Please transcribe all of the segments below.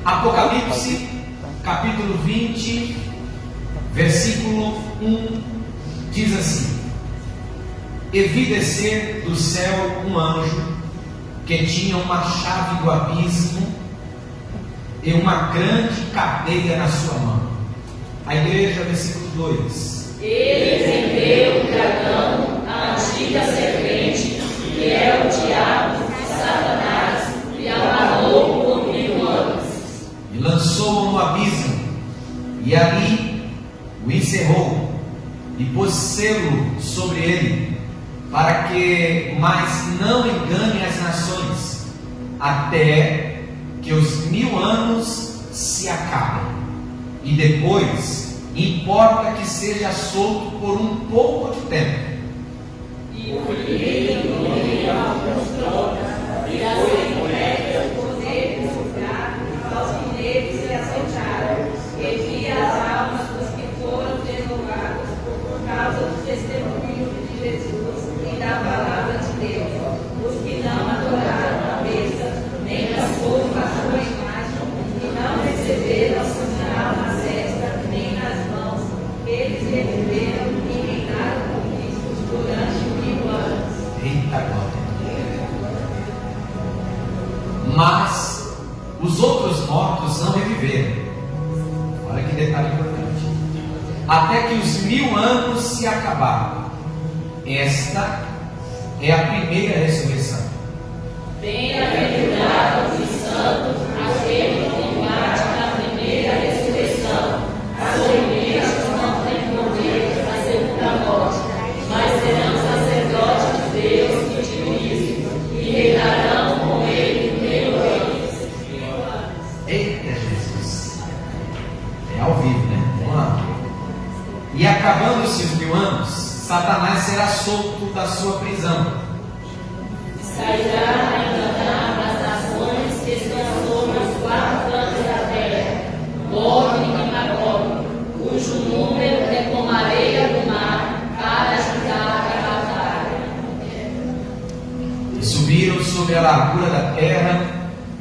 Apocalipse, capítulo 20, versículo 1, diz assim: E vi descer do céu um anjo que tinha uma chave do abismo e uma grande cadeia na sua mão. A igreja, versículo 2: Ele prendeu o dragão, a antiga serpente, que é o diabo, Satanás, e amarrou por 1000 anos. E lançou-o no abismo, e ali o encerrou, e pôs selo sobre ele, para que mais não engane as nações, até que os 1000 anos se acabem. E depois, importa que seja solto por um pouco de tempo. E o filho do alguns tropas, e as secretas, os negros, os gatos, aos que neles se açoitaram, e vi as almas dos que foram deslocados por causa do testemunho de Jesus e da palavra de Deus, os que não adoraram a besta, nem tampouco a sua imagem, e não receberam o sinal na testa, nem nas mãos. Eles reviveram e reinaram com Cristo durante 1000 anos. Eita glória! Mas os outros mortos não reviveram. Olha que detalhe importante. Até que os 1000 anos se acabaram. Esta é a primeira ressurreição. Bem-aventurados os santos, aquele que combate na primeira ressurreição. As primeiras não têm poder na segunda morte, mas serão sacerdotes de Deus e de Cristo, e reinarão com ele 1000 anos. Eita Jesus! É ao vivo, né? Vamos lá. E acabando-se os 1000 anos, Satanás será solto da sua prisão. Sairá a enganar as nações que estão sobre os 4 cantos da terra, Gog e Magog, cujo número é como a areia do mar, para julgar a batalha. E subiram sobre a largura da terra,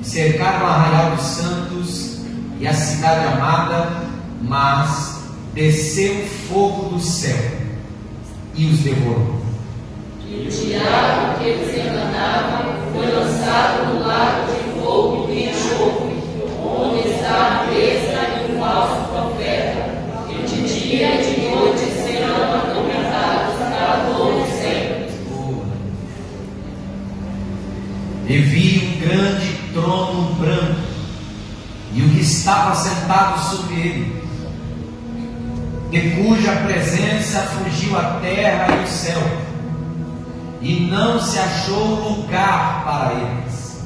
e cercaram o arraial dos santos e a cidade amada, mas desceu fogo do céu e os devorou. E o diabo que os enganava foi lançado no lago de fogo e enxofre, onde está a besta e o falso profeta, e de dia e de noite serão atormentados para todo sempre. E vi um grande trono branco, e o que estava sentado sobre ele, de cuja presença fugiu a terra e o céu, e não se achou lugar para eles.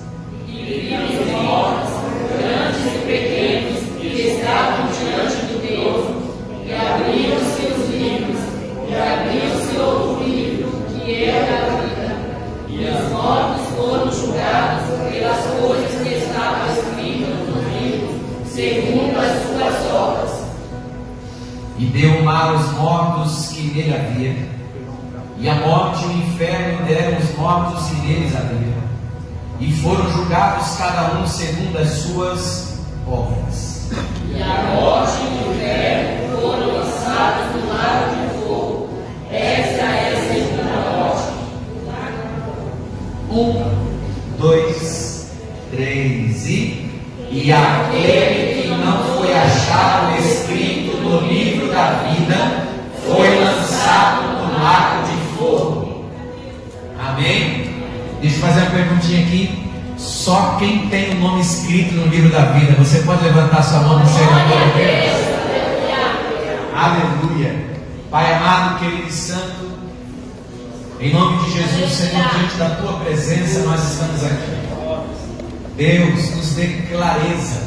E vi os mortos, grandes e pequenos, que estavam diante de Deus, e abriram-se os livros, e abriu-se outro livro, que é o da vida. E os mortos foram julgados pelas coisas que estavam escritas no livro, segundo as suas obras. E deu o mar aos mortos que nele havia, e a morte e o inferno deram os mortos que neles havia, e foram julgados cada um segundo as suas obras. E a morte e o inferno foram lançados no lago de fogo. Esta é a segunda morte. 1, 2, 3 e aquele que não foi achado escrito no livro da vida foi lançado no lago de fogo. Amém? Deixa eu fazer uma perguntinha aqui. Só quem tem o nome escrito no livro da vida, você pode levantar sua mão no céu? Aleluia. Pai amado, querido e santo, em nome de Jesus, Senhor, diante da tua presença nós estamos aqui. Deus, nos dê clareza,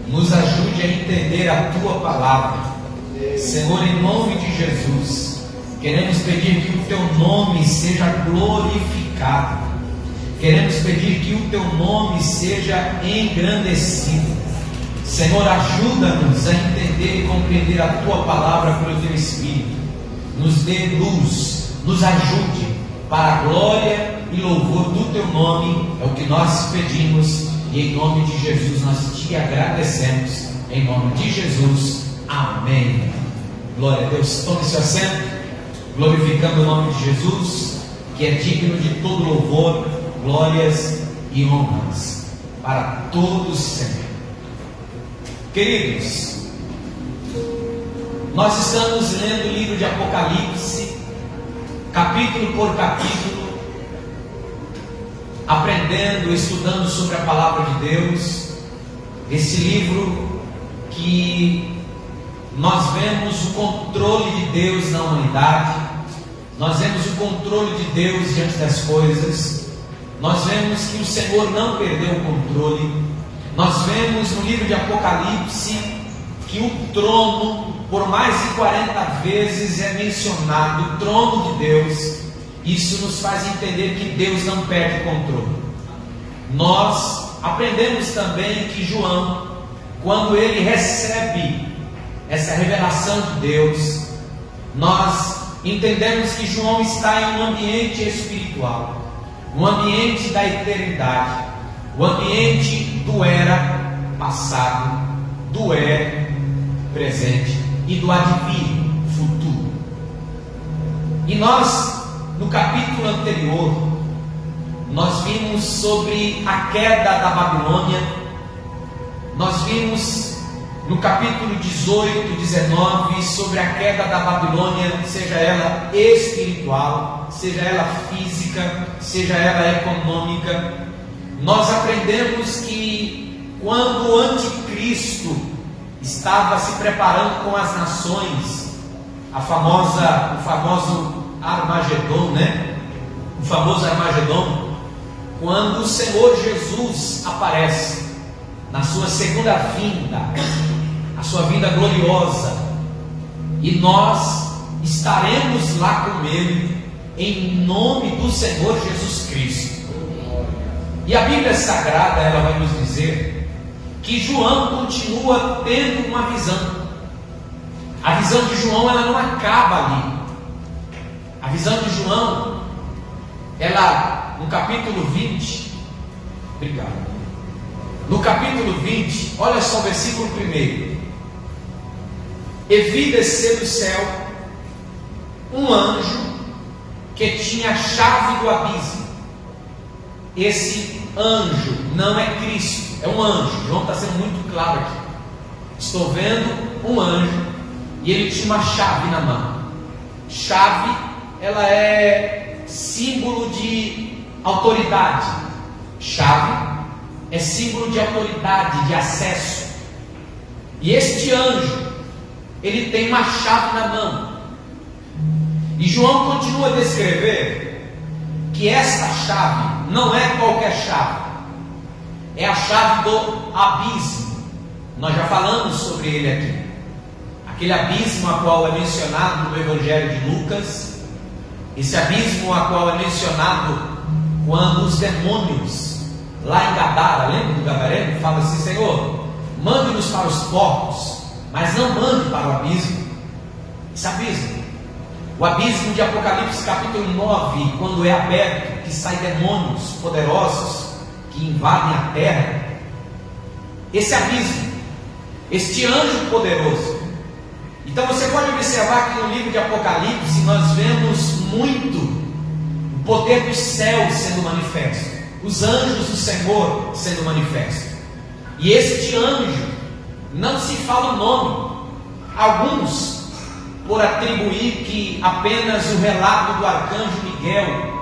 nos ajude a entender a tua palavra. Senhor, em nome de Jesus, queremos pedir que o teu nome seja glorificado. Queremos pedir que o teu nome seja engrandecido. Senhor, ajuda-nos a entender e compreender a tua palavra pelo teu Espírito. Nos dê luz, nos ajude para a glória e louvor do teu nome. É o que nós pedimos E em nome de Jesus nós te agradecemos. Em nome de Jesus, amém. Glória a Deus. Tome seu assento, glorificando o nome de Jesus, que é digno de todo louvor, glórias e honras para todos sempre. Queridos, nós estamos lendo o livro de Apocalipse, capítulo por capítulo, aprendendo, estudando sobre a palavra de Deus. Esse livro que nós vemos o controle de Deus na humanidade, nós vemos o controle de Deus diante das coisas, nós vemos que o Senhor não perdeu o controle. Nós vemos no livro de Apocalipse que o trono, por mais de 40 vezes é mencionado, o trono de Deus. Isso nos faz entender que Deus não perde o controle. Nós aprendemos também que João, quando ele recebe essa revelação de Deus, nós entendemos que João está em um ambiente espiritual, um ambiente da eternidade, o ambiente do era passado, do é presente e do advir futuro. E nós, no capítulo anterior, nós vimos sobre a queda da Babilônia. Nós vimos no capítulo 18, 19 sobre a queda da Babilônia, seja ela espiritual, seja ela física, seja ela econômica. Nós aprendemos que quando o anticristo estava se preparando com as nações, o famoso Armagedon, o famoso Armagedon, quando o Senhor Jesus aparece na sua segunda vinda, a sua vinda gloriosa, e nós estaremos lá com Ele, em nome do Senhor Jesus Cristo. E a Bíblia Sagrada, ela vai nos dizer que João continua tendo uma visão. A visão de João, ela não acaba ali. A visão de João, ela, no capítulo 20, obrigado. No capítulo 20, olha só o versículo 1. E vi descer do céu um anjo que tinha a chave do abismo. Esse anjo não é Cristo, é um anjo. João está sendo muito claro aqui. Estou vendo um anjo e ele tinha uma chave na mão. Chave, ela é símbolo de autoridade. Chave é símbolo de autoridade, de acesso. E este anjo, ele tem uma chave na mão. E João continua a descrever que esta chave não é qualquer chave, é a chave do abismo. Nós já falamos sobre ele aqui. Aquele abismo a qual é mencionado no Evangelho de Lucas, esse abismo a qual é mencionado quando os demônios lá em Gadara, lembra do Gadareno? Fala assim: Senhor, mande-nos para os porcos, mas não mande para o abismo. Esse abismo, o abismo de Apocalipse capítulo 9, quando é aberto, que saem demônios poderosos que invadem a terra. Esse abismo, este anjo poderoso. Então você pode observar que no livro de Apocalipse nós vemos muito o poder do céu sendo manifesto, os anjos do Senhor sendo manifestos. E este anjo, não se fala o nome. Alguns, por atribuir que apenas o relato do arcanjo Miguel,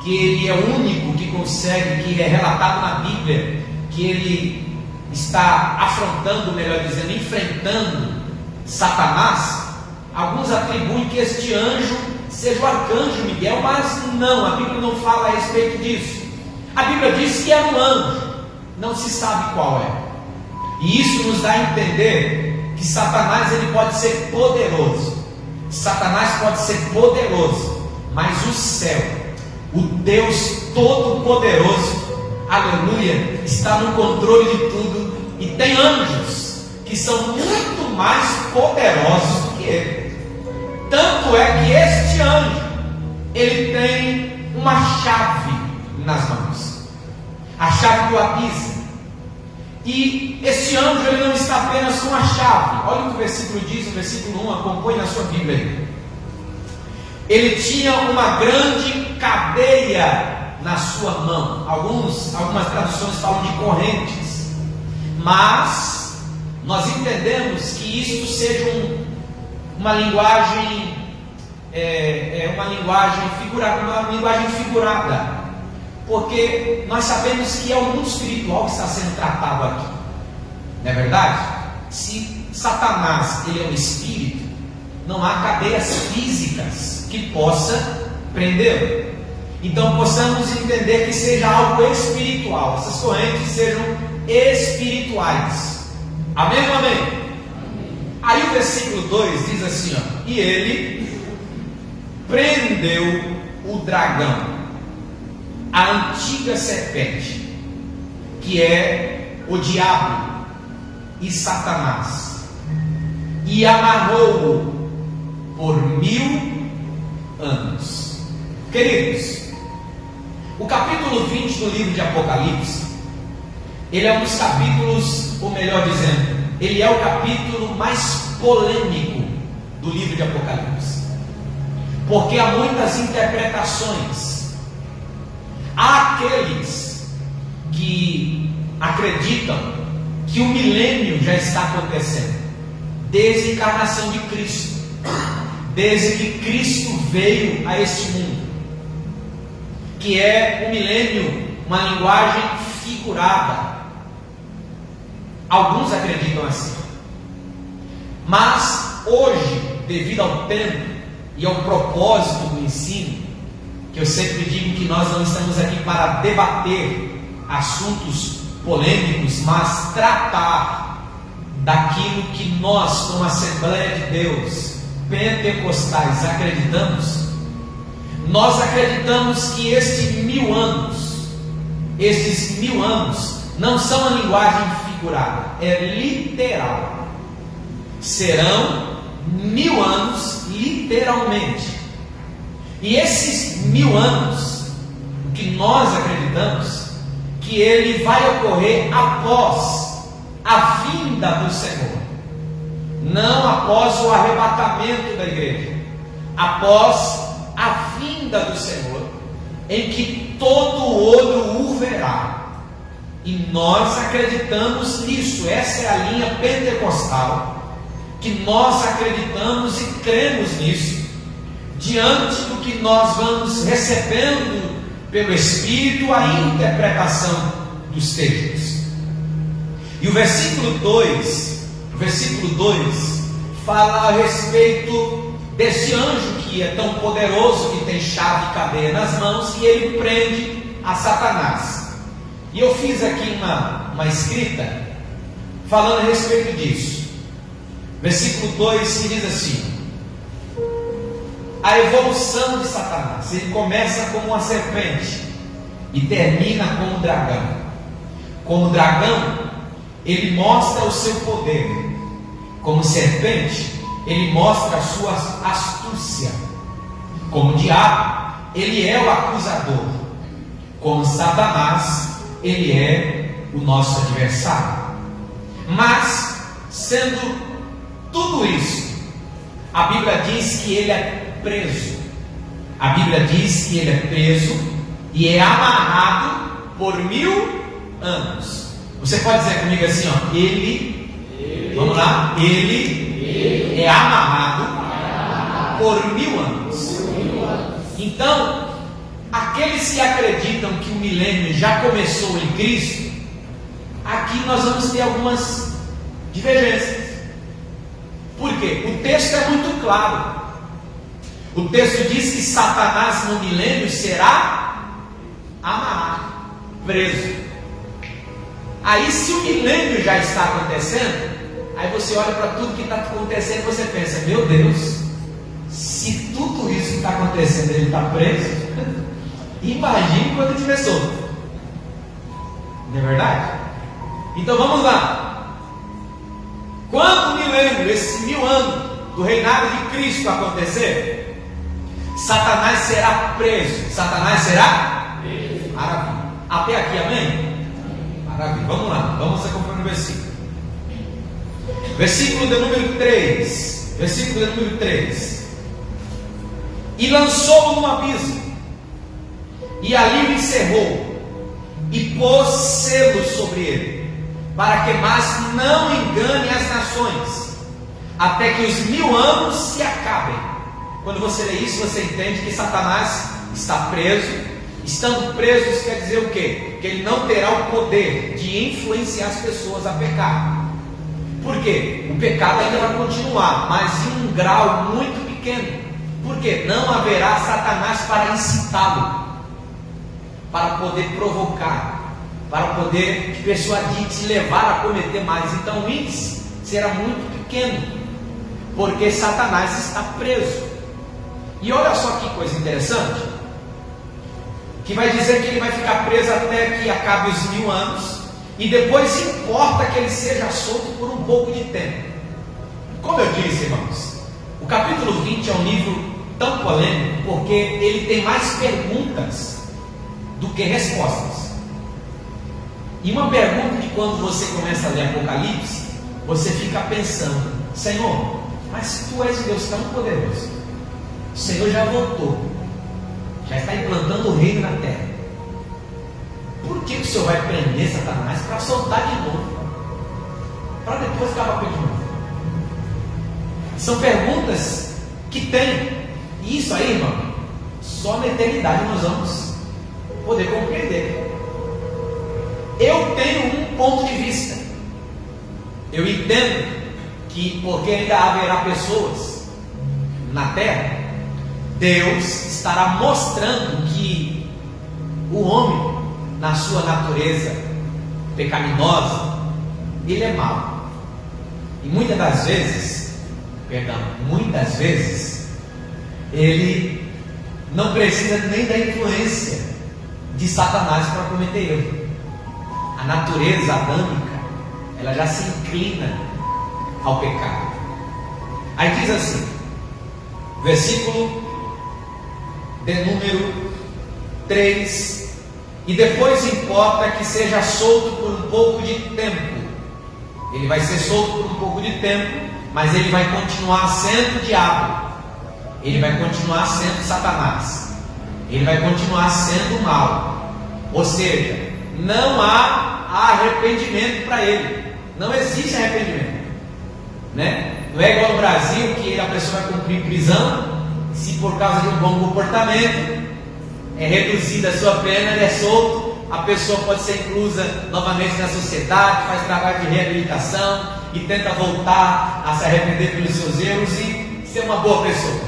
que ele é o único que consegue, que é relatado na Bíblia, que ele está afrontando, melhor dizendo, enfrentando Satanás. Alguns atribuem que este anjo seja o arcanjo Miguel, mas não, a Bíblia não fala a respeito disso. A Bíblia diz que é um anjo, não se sabe qual é. E isso nos dá a entender que Satanás, ele pode ser poderoso. Satanás pode ser poderoso, mas o céu, o Deus Todo-Poderoso, aleluia, está no controle de tudo. E tem anjos que são muito mais poderosos do que ele. Tanto é que este anjo, ele tem uma chave nas mãos, a chave do abismo. E esse anjo ele não está apenas com a chave. Olha o que o versículo diz, o versículo 1, acompanhe na sua Bíblia aí. Ele tinha uma grande cadeia na sua mão. Algumas traduções falam de correntes, mas nós entendemos que isso seja uma linguagem figurada, porque nós sabemos que é o mundo espiritual que está sendo tratado aqui, não é verdade? Se Satanás ele é um espírito, não há cadeias físicas que possa prendê-lo. Então possamos entender que seja algo espiritual, essas correntes sejam espirituais. Amém ou amém? Aí o versículo 2 diz assim, ó, e ele prendeu o dragão, a antiga serpente, que é o diabo e Satanás, e amarrou-o por 1000 anos. Queridos, o capítulo 20 do livro de Apocalipse, ele é um dos capítulos, ou melhor dizendo, ele é o capítulo mais polêmico do livro de Apocalipse, porque há muitas interpretações. Há aqueles que acreditam que o milênio já está acontecendo, desde a encarnação de Cristo, desde que Cristo veio a este mundo, que é o milênio, uma linguagem figurada. Alguns acreditam assim, mas hoje, devido ao tempo e ao propósito do ensino, que eu sempre digo que nós não estamos aqui para debater assuntos polêmicos, mas tratar daquilo que nós, como Assembleia de Deus, pentecostais, acreditamos. Nós acreditamos que esses 1000 anos, não são uma linguagem figurada, é literal. Serão 1000 anos, literalmente. E esses 1000 anos, o que nós acreditamos, que ele vai ocorrer após a vinda do Senhor, não após o arrebatamento da igreja, após a vinda do Senhor, em que todo olho o verá. E nós acreditamos nisso. Essa é a linha pentecostal, que nós acreditamos e cremos nisso, diante do que nós vamos recebendo pelo Espírito, a interpretação dos textos. E o versículo 2 fala a respeito desse anjo que é tão poderoso, que tem chave e cadeia nas mãos, e ele prende a Satanás. E eu fiz aqui uma escrita falando a respeito disso. Versículo 2 que diz assim: a evolução de Satanás. Ele começa como uma serpente e termina como um dragão. Como dragão, ele mostra o seu poder. Como serpente, ele mostra a sua astúcia. Como diabo, ele é o acusador. Como Satanás, ele é o nosso adversário. Mas, sendo tudo isso, a Bíblia diz que ele é preso. A Bíblia diz que ele é preso e é amarrado por 1000 anos. Você pode dizer comigo assim, ó, vamos lá, ele é amarrado por 1000 anos. Então, aqueles que acreditam que o milênio já começou em Cristo, aqui nós vamos ter algumas divergências. Por quê? O texto é muito claro. O texto diz que Satanás no milênio será amarrado, preso. Aí, se o milênio já está acontecendo, aí você olha para tudo que está acontecendo e você pensa: meu Deus, se tudo isso que está acontecendo ele está preso, imagine quando ele estiver solto. Não é verdade? Então vamos lá. Quando o milênio, esses 1000 anos do reinado de Cristo acontecer, Satanás será preso. Satanás será preso. Maravilha. Até aqui, amém? Maravilha, vamos lá, vamos acompanhar o versículo. Versículo de número 3. Versículo de número 3. E lançou-o no abismo, e ali o encerrou, e pôs selo sobre ele, para que mais não engane as nações, até que os 1000 anos se acabem. Quando você lê isso, você entende que Satanás está preso. Estando preso, isso quer dizer o quê? Que ele não terá o poder de influenciar as pessoas a pecar. Por quê? O pecado ainda vai continuar, mas em um grau muito pequeno. Por quê? Não haverá Satanás para incitá-lo, para poder provocar, para poder persuadir, te levar a cometer mais. Então o índice será muito pequeno, porque Satanás está preso. E olha só que coisa interessante, que vai dizer que ele vai ficar preso até que acabe os 1000 anos, e depois importa que ele seja solto por um pouco de tempo. Como eu disse, irmãos, o capítulo 20 é um livro tão polêmico, porque ele tem mais perguntas do que respostas. E uma pergunta que quando você começa a ler Apocalipse, você fica pensando: Senhor, mas se tu és Deus tão poderoso, o Senhor já voltou, já está implantando o reino na terra, por que o Senhor vai prender Satanás para soltar de novo, para depois acabar com ele de novo? São perguntas que tem. E isso aí, irmão, só na eternidade nós vamos poder compreender. Eu tenho um ponto de vista. Eu entendo que, porque ainda haverá pessoas na terra, Deus estará mostrando que o homem, na sua natureza pecaminosa, ele é mau. E muitas vezes, ele não precisa nem da influência de Satanás para cometer erro. A natureza adâmica, ela já se inclina ao pecado. Aí diz assim, versículo de número 3: e depois importa que seja solto por um pouco de tempo. Ele vai ser solto por um pouco de tempo, mas ele vai continuar sendo o diabo, ele vai continuar sendo Satanás, ele vai continuar sendo mal. Ou seja, não há arrependimento para ele, não existe arrependimento, né? Não é igual no Brasil, que a pessoa vai cumprir prisão, se por causa de um bom comportamento é reduzida a sua pena, ele é solto, a pessoa pode ser inclusa novamente na sociedade, faz trabalho de reabilitação e tenta voltar a se arrepender pelos seus erros e ser uma boa pessoa.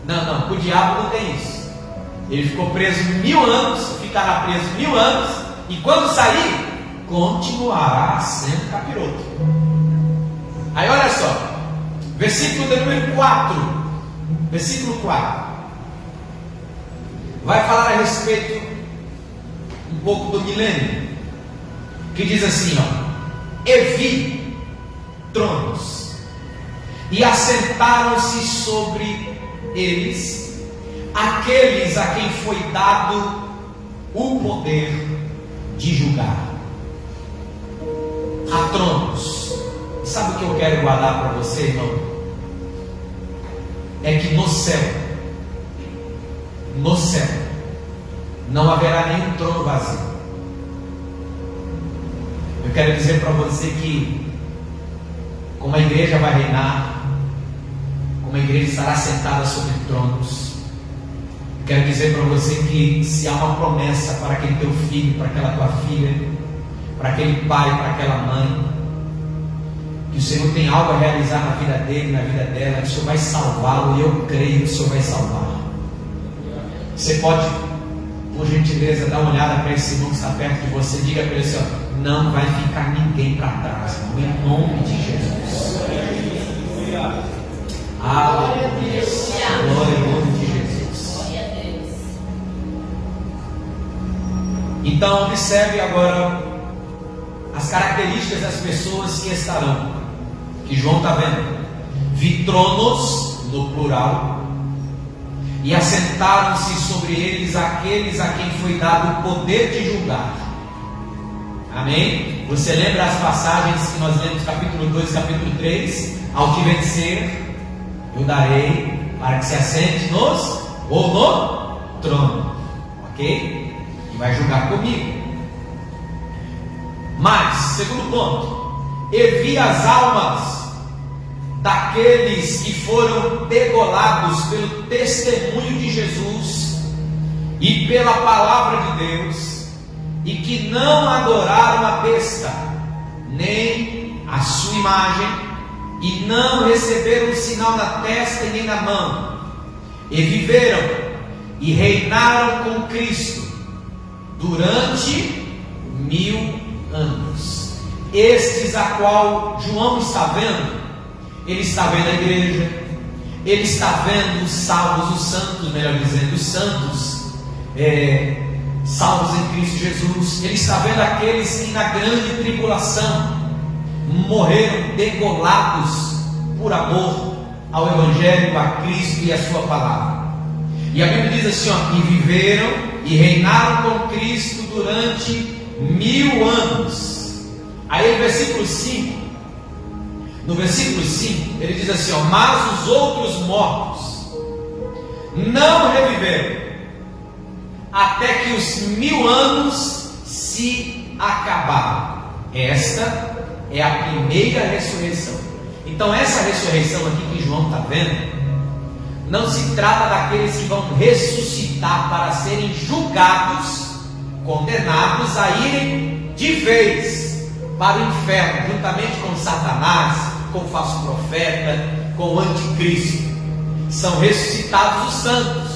Não, o diabo não tem isso. Ele ficou preso 1000 anos, ficará preso 1000 anos, e quando sair, continuará sendo capiroto. Aí olha só, versículo de número 4. Versículo 4 vai falar a respeito um pouco do milênio, que diz assim, e vi tronos, e assentaram-se sobre eles aqueles a quem foi dado o poder de julgar. Há tronos. Sabe o que eu quero guardar para você, irmão? É que no céu não haverá nenhum trono vazio. Eu quero dizer para você que, como a igreja vai reinar, como a igreja estará sentada sobre tronos, eu quero dizer para você que, se há uma promessa para aquele teu filho, para aquela tua filha, para aquele pai, para aquela mãe, que o Senhor tem algo a realizar na vida dele, na vida dela, que o Senhor vai salvá-lo, e eu creio que o Senhor vai salvar. Você pode, por gentileza, dar uma olhada para esse irmão que está perto de você, diga para ele assim, não vai ficar ninguém para trás, irmão, em nome de Jesus. Aleluia, glória em nome de Jesus. Então observe agora as características das pessoas que estarão, que João está vendo. Vi tronos, no plural, e assentaram-se sobre eles aqueles a quem foi dado o poder de julgar. Amém? Você lembra as passagens que nós lemos, capítulo 2 e capítulo 3? Ao que vencer, eu darei para que se assente no trono. Ok? E vai julgar comigo. Mas, segundo ponto, e vi as almas daqueles que foram degolados pelo testemunho de Jesus e pela palavra de Deus, e que não adoraram a besta, nem a sua imagem, e não receberam um sinal na testa e nem na mão, e viveram e reinaram com Cristo durante 1000 anos. Estes a qual João está vendo, ele está vendo a igreja, ele está vendo os salvos, os santos, melhor dizendo, os santos salvos em Cristo Jesus. Ele está vendo aqueles que na grande tribulação morreram degolados por amor ao Evangelho, a Cristo e a sua palavra. E a Bíblia diz assim, e viveram e reinaram com Cristo durante 1000 anos. Aí no versículo 5, ele diz assim, mas os outros mortos não reviveram até que os 1000 anos se acabaram. Esta é a primeira ressurreição. Então essa ressurreição aqui que João está vendo, não se trata daqueles que vão ressuscitar para serem julgados, condenados a irem de vez para o inferno, juntamente com Satanás, com o falso profeta, com o anticristo. São ressuscitados os santos,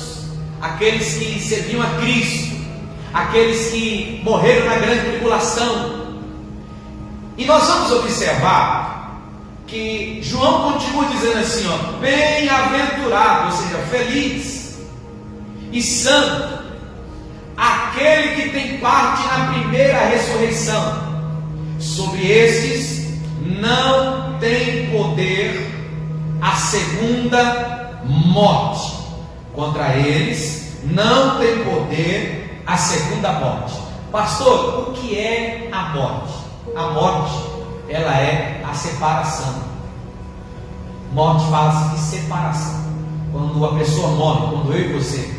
aqueles que serviam a Cristo, aqueles que morreram na grande tribulação. E nós vamos observar que João continua dizendo assim, bem-aventurado, ou seja, feliz e santo, aquele que tem parte na primeira ressurreição. Sobre esses não tem poder a segunda morte. Contra eles não tem poder a segunda morte. Pastor, o que é a morte? A morte, ela é a separação. Morte fala-se de separação. Quando a pessoa morre, quando eu e você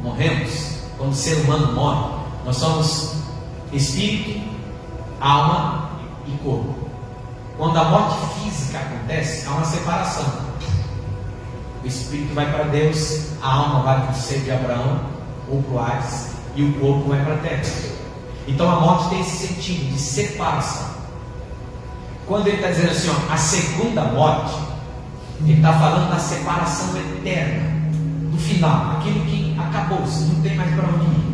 morremos, quando o ser humano morre, nós somos espírito, alma e corpo. Quando a morte física acontece, há uma separação. O espírito vai para Deus, a alma vai para o ser de Abraão ou para o Hades, e o corpo vai para a terra. Então a morte tem esse sentido de separação. Quando ele está dizendo assim, a segunda morte, ele está falando da separação eterna, do final, aquilo que acabou, você não tem mais para onde ir.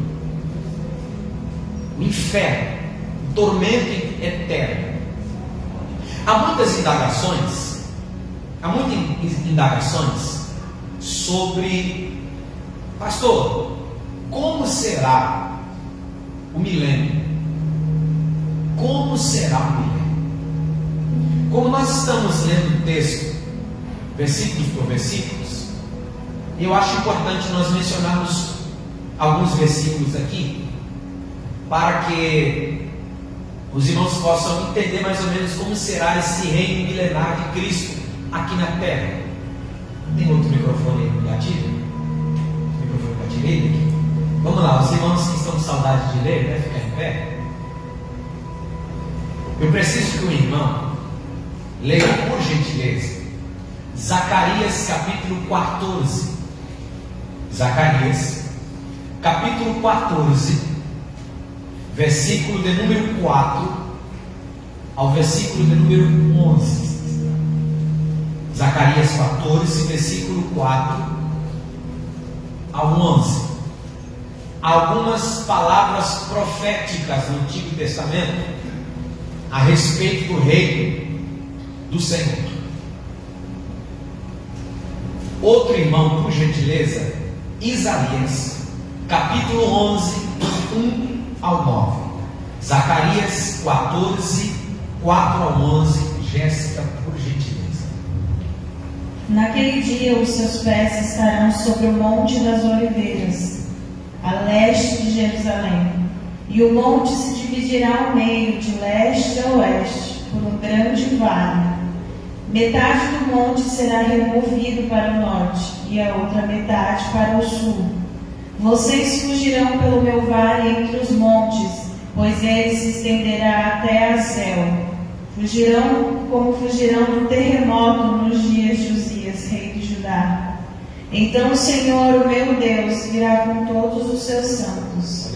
O inferno, o tormento eterno. Há muitas indagações sobre, pastor, como será o milênio? Como será o milênio? Como nós estamos lendo o texto, versículos por versículos, eu acho importante nós mencionarmos alguns versículos aqui, para que os irmãos possam entender mais ou menos como será esse reino milenar de Cristo aqui na terra. Tem outro microfone aí gatilho? Microfone gatilho aqui? Vamos lá, os irmãos que estão com saudade de ler, né? Ficar em pé. Eu preciso que o irmão leia, por gentileza, Zacarias capítulo 14. Zacarias capítulo 14, versículo de número 4 ao versículo de número 11. Zacarias 14, versículo 4 ao 11. Algumas palavras proféticas no Antigo Testamento a respeito do reino do Senhor. Outro irmão, por gentileza, Isaías capítulo 11, 1 ao 9. Zacarias 14, 4 ao 11. Jéssica, por gentileza. Naquele dia os seus pés estarão sobre o Monte das Oliveiras, a leste de Jerusalém, e o monte se dividirá ao meio, de leste a oeste, por um grande vale. Metade do monte será removido para o norte, e a outra metade para o sul. Vocês fugirão pelo meu vale entre os montes, pois ele se estenderá até Azel. Fugirão como fugirão do terremoto nos dias de Uzias, rei de Judá. Então o Senhor, o meu Deus, virá com todos os seus santos.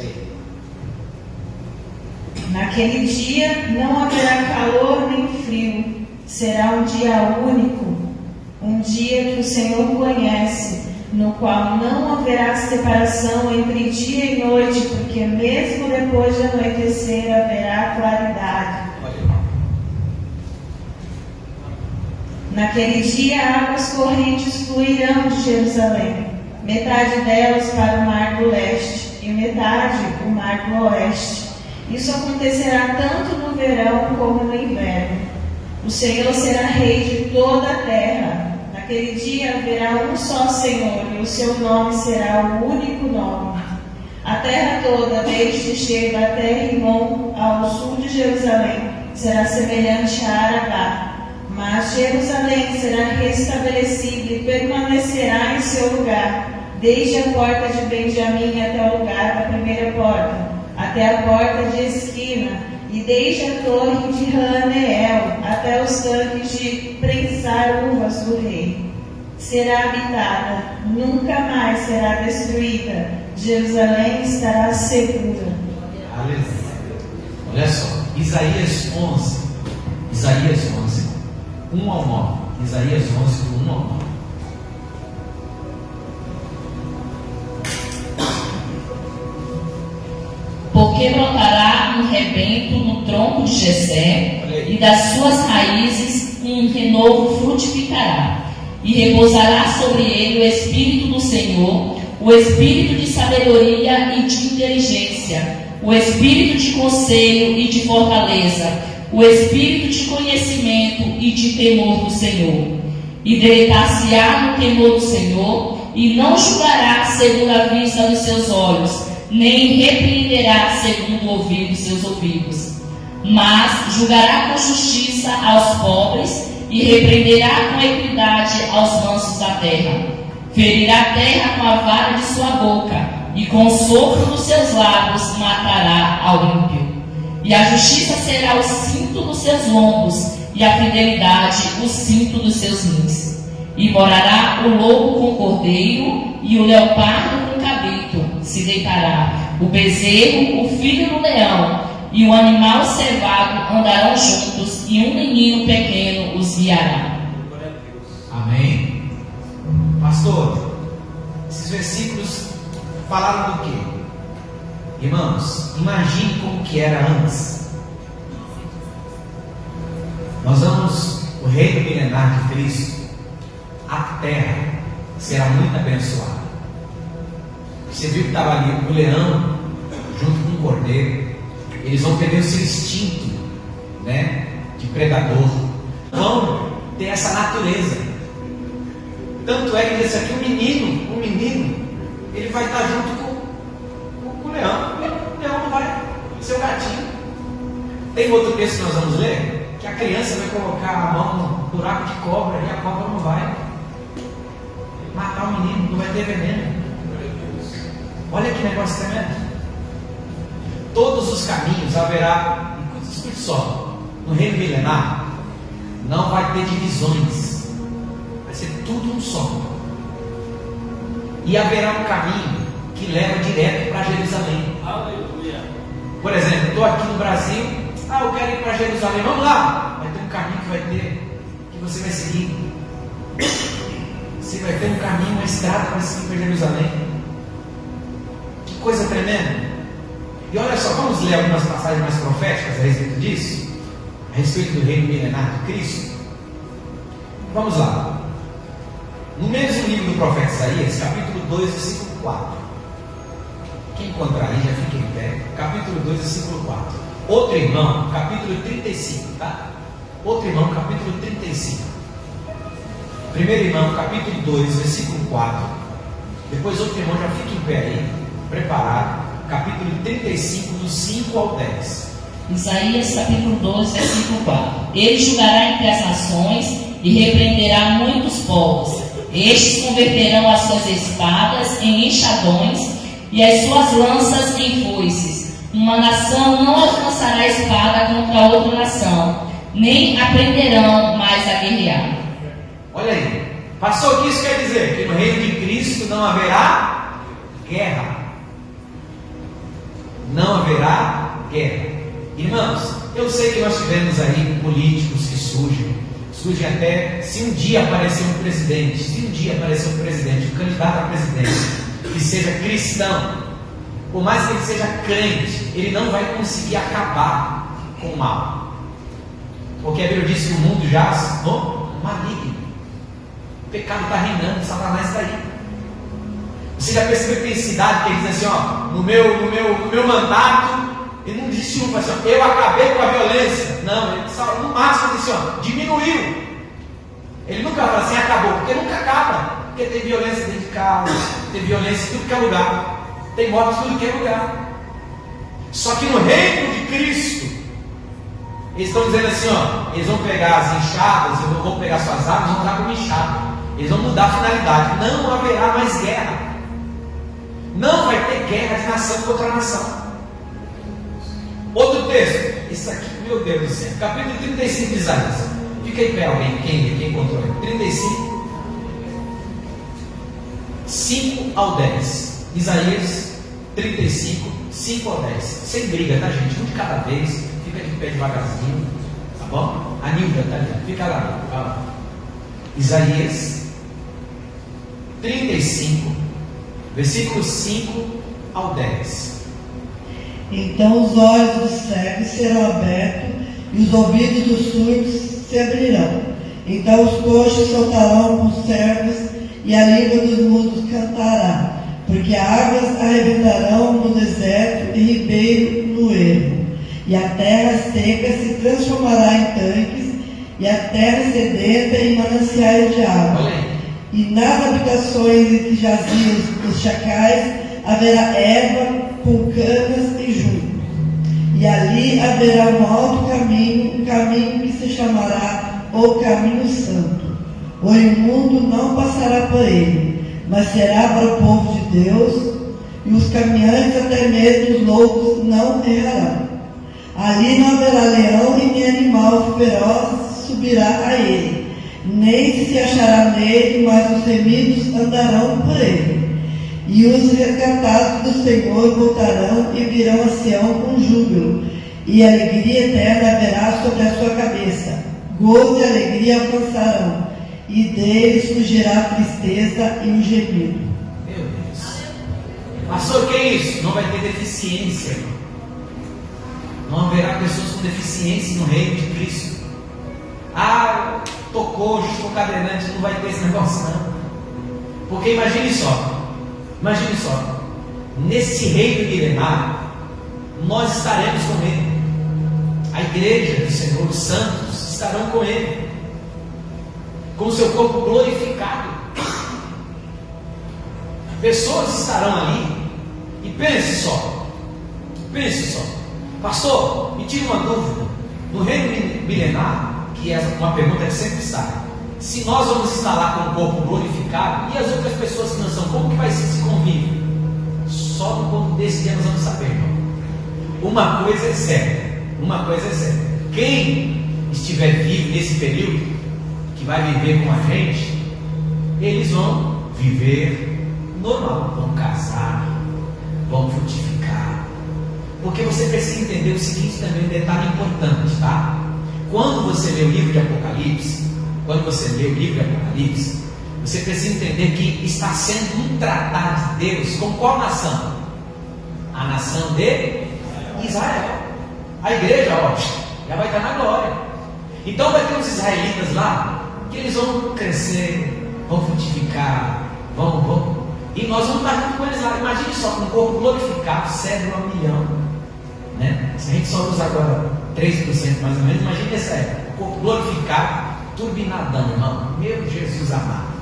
Naquele dia não haverá calor nem frio, será um dia único, um dia que o Senhor conhece, no qual não haverá separação entre dia e noite, porque mesmo depois de anoitecer haverá claridade. Naquele dia águas correntes fluirão de Jerusalém, metade delas para o mar do leste e metade o mar do oeste. Isso acontecerá tanto no verão como no inverno. O Senhor será rei de toda a terra. Naquele dia haverá um só Senhor, e o seu nome será o único nome. A terra toda, desde Sheba até Rimon, ao sul de Jerusalém, será semelhante a Arabá. Mas Jerusalém será restabelecida e permanecerá em seu lugar, desde a porta de Benjamim até o lugar da primeira porta, até a porta de esquina, e desde a torre de Haneel até os tanques de prensar uvas do rei. Será habitada, nunca mais será destruída. Jerusalém estará segura. Aleluia. Olha só, Isaías 11, 1 ao 9. Isaías 11, do 1 ao 9. Porque brotará um rebento no tronco de Jessé, e das suas raízes um renovo frutificará. E repousará sobre ele o Espírito do Senhor, o Espírito de sabedoria e de inteligência, o Espírito de conselho e de fortaleza, o Espírito de conhecimento e de temor do Senhor. E deleitar-se-á no temor do Senhor, e não julgará segundo a vista dos seus olhos, nem repreenderá segundo o ouvir dos seus ouvidos, mas julgará com justiça aos pobres e repreenderá com equidade aos mansos da terra. Ferirá a terra com a vara de sua boca, e com o sopro dos seus lábios matará ao ímpio. E a justiça será o cinto dos seus lombos, e a fidelidade o cinto dos seus rins. E morará o lobo com o cordeiro, e o leopardo com o cabrito se deitará. O bezerro, o filho do leão, e o animal cevado andarão juntos, e um menino pequeno os guiará. Amém? Pastor, esses versículos falaram do quê? Irmãos, imagine como que era antes. Nós vamos, o reino milenar de Cristo, a terra será muito abençoada. Você viu que estava ali o leão junto com o cordeiro. Eles vão perder o seu instinto, né, de predador. Vão ter essa natureza. Tanto é que esse aqui, o menino, ele vai estar junto com o leão. O leão não vai ser o gatinho. Tem outro texto que nós vamos ler, que a criança vai colocar a mão no buraco de cobra e a cobra não vai matar o menino, não vai ter veneno. Olha que negócio tremendo. Todos os caminhos haverá, escute só, no reino milenar não vai ter divisões, vai ser tudo um só. E haverá um caminho que leva direto para Jerusalém. Aleluia. Por exemplo, estou aqui no Brasil, eu quero ir para Jerusalém, vamos lá. Vai ter um caminho que você vai seguir. Você vai ter um caminho, uma estrada para seguir para Jerusalém. Que coisa tremenda. E olha só, vamos ler algumas passagens mais proféticas a respeito disso, a respeito do reino milenar de Cristo. Vamos lá. No mesmo livro do profeta Isaías, capítulo 2, versículo 4. Quem encontrar aí já fica em pé. Capítulo 2, versículo 4. Outro irmão, capítulo 35, tá? Outro irmão, capítulo 35. Primeiro irmão, capítulo 2, versículo 4. Depois outro irmão, já fica em pé aí, preparado. Capítulo 35, do 5 ao 10. Isaías capítulo 12, versículo 4. Ele julgará entre as nações e repreenderá muitos povos. Estes converterão as suas espadas em enxadões e as suas lanças em foices. Uma nação não alcançará a espada contra outra nação, nem aprenderão mais a guerrear. Olha aí, passou o que isso quer dizer? Que no reino de Cristo não haverá guerra. Não haverá guerra. Irmãos, eu sei que nós tivemos aí políticos que surgem até, se um dia aparecer um presidente, um candidato a presidente, que seja cristão, por mais que ele seja crente, ele não vai conseguir acabar com o mal. Porque a Bíblia diz que o mundo jaz no maligno. O pecado está reinando, Satanás está aí. Você já percebeu que tem cidade que ele diz assim, ó, no meu mandato, ele não disse um, assim, ó, eu acabei com a violência. Não, ele só, no máximo disse, ó, diminuiu. Ele nunca fala assim, acabou, porque nunca acaba. Porque tem violência dentro de casa, tem violência em tudo que é lugar, tem morte em tudo que é lugar. Só que no reino de Cristo, eles estão dizendo assim, ó, eles vão pegar as enxadas, vão pegar suas armas, vão usar como enxada. Eles vão mudar a finalidade. Não haverá mais guerra. Não vai ter guerra de nação contra nação. Outro texto, isso aqui, meu Deus do céu, capítulo 35 de Isaías. Fica em pé alguém, quem encontrou aí? 35, 5 ao 10. Isaías 35, 5 ao 10. Sem briga, tá gente? Um de cada vez. Fica de pé devagarzinho, tá bom? A Nilda tá ali, fica lá. Isaías 35, versículos 5 ao 10. Então os olhos dos cegos serão abertos e os ouvidos dos surdos se abrirão. Então os coxos soltarão os servos e a língua dos mudos cantará, porque águas arrebentarão no deserto e ribeiro no ermo. E a terra seca se transformará em tanques, e a terra sedenta em mananciais de água. E nas habitações em que jaziam os chacais haverá erva com canas e junco. E ali haverá um alto caminho, um caminho que se chamará o Caminho Santo. O imundo não passará por ele, mas será para o povo de Deus, e os caminhantes, até mesmo os loucos, não errarão. Ali não haverá leão e nem animal feroz subirá a ele, nem se achará nele, mas os remidos andarão por ele. E os resgatados do Senhor voltarão e virão a Sião com júbilo, e alegria eterna haverá sobre a sua cabeça. Gozo e alegria alcançarão, e deles fugirá a tristeza e o gemido. Meu Deus. Pastor, o que é isso? Não vai ter deficiência, irmão. Não haverá pessoas com deficiência no reino de Cristo. Ah, tô coxo, tô cadeirante, não vai ter esse negócio não. Porque imagine só, nesse reino milenar, nós estaremos com Ele. A igreja do Senhor, os santos, estarão com Ele, com o seu corpo glorificado. Pessoas estarão ali, e pense só, pastor, me tira uma dúvida. No reino milenar, que é uma pergunta que sempre sai, se nós vamos estar lá com o corpo glorificado, e as outras pessoas que não são, como que vai ser esse convívio? Só no ponto desse dia nós vamos saber, irmão. Uma coisa é certa, quem estiver vivo nesse período, que vai viver com a gente, eles vão viver normal, vão casar, vão frutificar. Porque você precisa entender o seguinte também, um detalhe importante, tá? Quando você lê o livro de Apocalipse, você precisa entender que está sendo um tratado de Deus com qual nação? A nação de Israel. A igreja, ó, já vai estar na glória. Então vai ter uns israelitas lá, que eles vão crescer, vão frutificar, vão. E nós vamos estar junto com eles lá. Imagine só, com um corpo glorificado, cérebro 1 milhão. Né? Se a gente só usa agora 3% mais ou menos, imagine essa época, o corpo glorificado, turbinadão, irmão. Meu Jesus amado.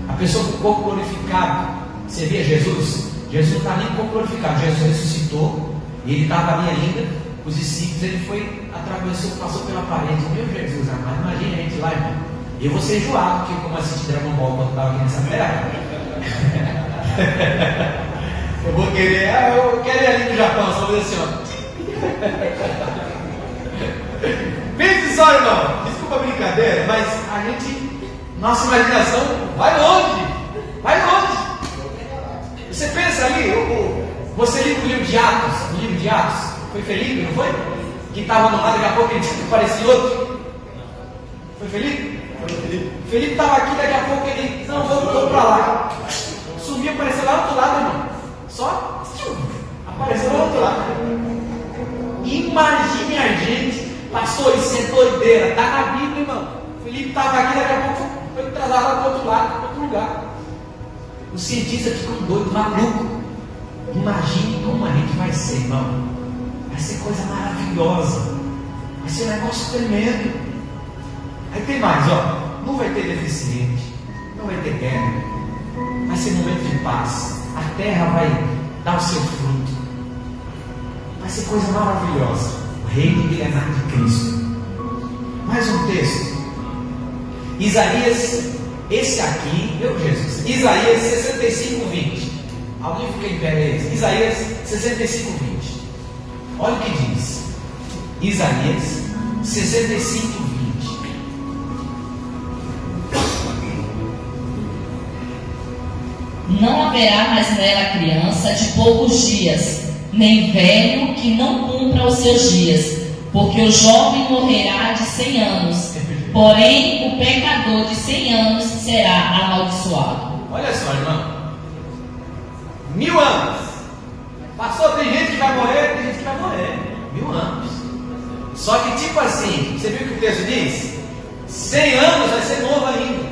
A pessoa com o corpo glorificado, você via Jesus? Jesus não está nem com o corpo glorificado, Jesus ressuscitou, e ele estava ali ainda os discípulos, ele foi, atravessou, passou pela parede. Meu Jesus amado, imagina a gente lá, irmão. Eu vou ser enjoado, porque como assisti Dragon Ball quando estava aqui nessa pegada. Eu vou querer, eu quero ir ali no Japão, só fazer assim, ó. Pense só, irmão, desculpa a brincadeira, mas a gente, nossa imaginação vai longe, vai longe. Você pensa ali, você liga o livro de Atos, foi Felipe, não foi? Que estava no lado, daqui a pouco ele disse que parecia outro. Foi Felipe? Felipe estava aqui, daqui a pouco ele, não, vou para lá. Sumiu, apareceu lá do outro lado, irmão. Só apareceu lá do outro lado. Imagine a gente, pastor, isso é doideira, está na Bíblia, irmão. Felipe estava aqui, daqui a pouco foi trasladado para o outro lado, para outro lugar. Os cientistas ficam doidos, malucos. Imagine como a gente vai ser, irmão. Vai ser coisa maravilhosa. Vai ser um negócio tremendo. Aí tem mais, ó. Não vai ter deficiente, não vai ter guerra. Vai ser momento de paz. A terra vai dar o seu fruto. Vai ser coisa maravilhosa. O reino milenar de Cristo. Mais um texto. Isaías, esse aqui, meu Jesus. Isaías 65, 20. Alguém fica em pé aí. Isaías 65, 20. Olha o que diz. Isaías 65, 20. Não haverá mais nela criança de poucos dias, nem velho que não cumpra os seus dias, porque o jovem morrerá de 100 anos, porém o pecador de 100 anos será amaldiçoado. Olha só, irmão. 1000 anos. Passou, tem gente que vai morrer, tem gente que vai morrer. 1000 anos. Só que tipo assim, você viu o que o texto diz? 100 anos vai ser novo ainda.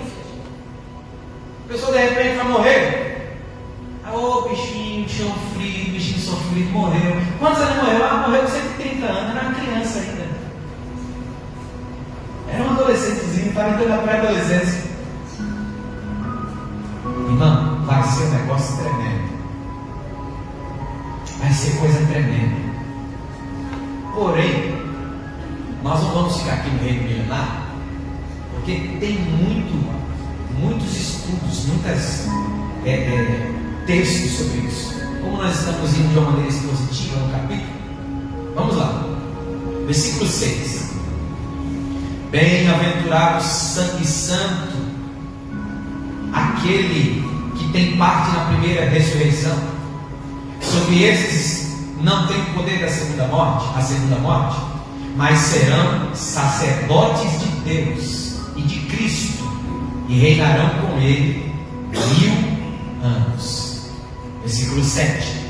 A pessoa de repente vai morrer. Ô bichinho sofrido, morreu. Quantos anos morreu? Morreu com 130 anos, era uma criança ainda. Era um adolescentezinho, estava entrando na pré-adolescência. Irmão, vai ser um negócio tremendo. Vai ser coisa tremenda. Porém, nós não vamos ficar aqui no reino milenar, porque tem muitos estudos, muitas textos sobre isso. Como nós estamos indo de uma maneira expositiva no capítulo, vamos lá. Versículo 6. Bem-aventurado e santo aquele que tem parte na primeira ressurreição. Sobre esses não tem o poder da segunda morte, mas serão sacerdotes de Deus e de Cristo, e reinarão com ele 1000 anos. Versículo 7.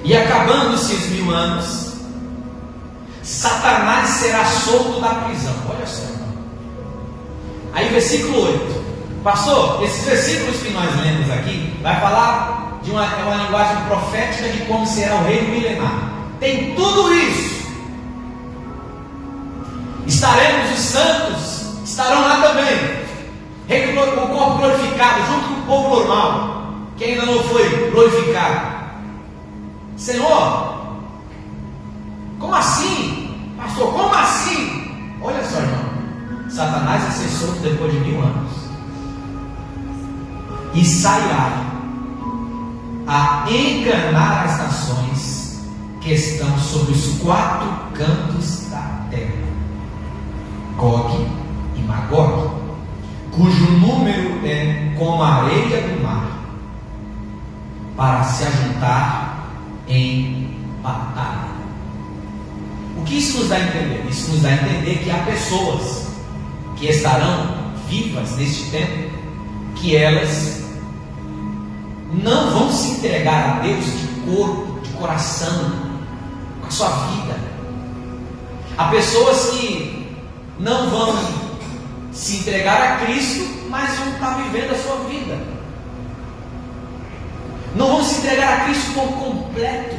E acabando-se os 1000 anos, Satanás será solto da prisão. Olha só, irmão. Aí versículo 8. Pastor, esses versículos que nós lemos aqui vai falar de uma linguagem profética de como será o reino milenar. Tem tudo isso. Estaremos, os santos estarão lá também, o corpo glorificado junto com o povo normal que ainda não foi glorificado. Senhor, como assim? Pastor, como assim? Olha só, irmão, Satanás vai ser solto depois de 1000 anos e sairá a enganar as nações que estão sobre os 4 cantos da terra, Gog e Magog, cujo número é como a areia do mar, para se ajuntar em batalha. O que isso nos dá a entender? Isso nos dá a entender que há pessoas que estarão vivas neste tempo, que elas não vão se entregar a Deus de corpo, de coração, com a sua vida. Há pessoas que não vão se entregar a Cristo, mas vão estar vivendo a sua vida. Não vão se entregar a Cristo por completo.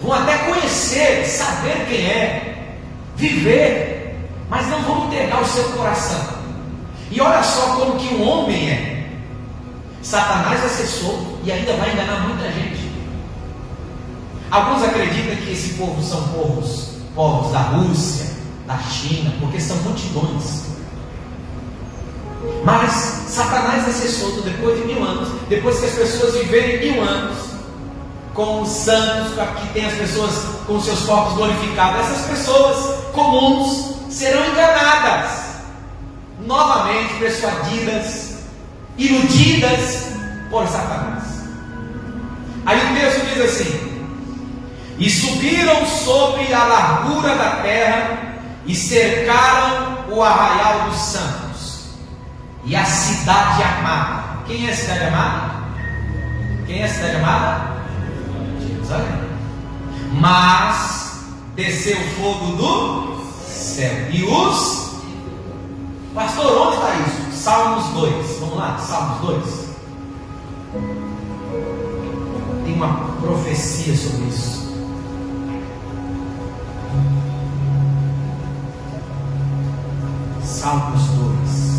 Vão até conhecer, saber quem é, viver, mas não vão entregar o seu coração. E olha só como que um homem é. Satanás vai ser solto e ainda vai enganar muita gente. Alguns acreditam que esse povo são povos da Rússia, da China, porque são multidões. Mas Satanás vai ser solto depois de 1000 anos, depois que as pessoas viverem 1000 anos com os santos, que tem as pessoas com seus corpos glorificados. Essas pessoas comuns serão enganadas, novamente persuadidas, iludidas por Satanás. Aí o texto diz assim: e subiram sobre a largura da terra e cercaram o arraial dos santos e a cidade amada. Quem é a cidade amada? Quem é a cidade amada? Jerusalém. Mas desceu fogo do céu e os... Pastor, onde está isso? Salmos 2. Vamos lá, Salmos 2. Tem uma profecia sobre isso. Salmos 2.